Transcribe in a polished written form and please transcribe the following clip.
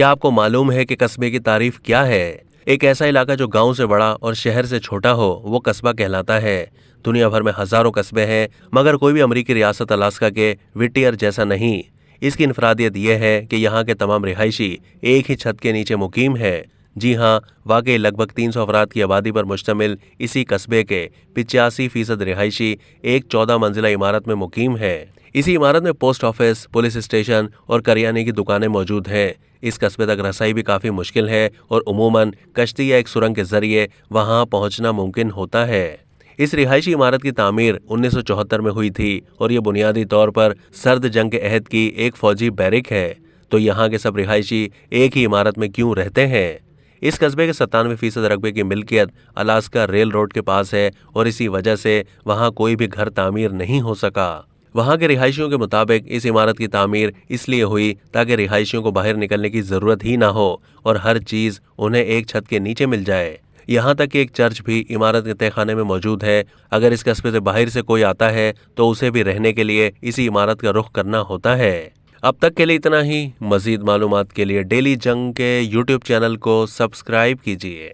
کیا آپ کو معلوم ہے کہ قصبے کی تعریف کیا ہے؟ ایک ایسا علاقہ جو گاؤں سے بڑا اور شہر سے چھوٹا ہو وہ قصبہ کہلاتا ہے۔ دنیا بھر میں ہزاروں قصبے ہیں، مگر کوئی بھی امریکی ریاست الاسکا کے وٹیئر جیسا نہیں۔ اس کی انفرادیت یہ ہے کہ یہاں کے تمام رہائشی ایک ہی چھت کے نیچے مقیم ہیں۔ جی ہاں، واقعی لگ بھگ 300 افراد کی آبادی پر مشتمل اسی قصبے کے 85% رہائشی ایک 14 منزلہ عمارت میں مقیم ہیں۔ اسی عمارت میں پوسٹ آفس، پولیس اسٹیشن اور کریانے کی دکانیں موجود ہیں۔ اس قصبے تک رسائی بھی کافی مشکل ہے اور عموماً کشتی یا ایک سرنگ کے ذریعے وہاں پہنچنا ممکن ہوتا ہے۔ اس رہائشی عمارت کی تعمیر 1974 میں ہوئی تھی اور یہ بنیادی طور پر سرد جنگ کے عہد کی ایک فوجی بیرک ہے۔ تو یہاں کے سب رہائشی ایک ہی عمارت میں کیوں رہتے ہیں؟ اس قصبے کے 97% رقبے کی ملکیت الاسکا ریل روڈ کے پاس ہے اور اسی وجہ سے وہاں کوئی بھی گھر تعمیر نہیں ہو سکا۔ وہاں کے رہائشیوں کے مطابق اس عمارت کی تعمیر اس لیے ہوئی تاکہ رہائشیوں کو باہر نکلنے کی ضرورت ہی نہ ہو اور ہر چیز انہیں ایک چھت کے نیچے مل جائے۔ یہاں تک کہ ایک چرچ بھی عمارت کے تہہ خانے میں موجود ہے۔ اگر اس قصبے سے باہر سے کوئی آتا ہے تو اسے بھی رہنے کے لیے اسی عمارت کا رخ کرنا ہوتا ہے۔ اب تک کے لیے اتنا ہی۔ مزید معلومات کے لیے ڈیلی جنگ کے YouTube چینل کو سبسکرائب کیجیے۔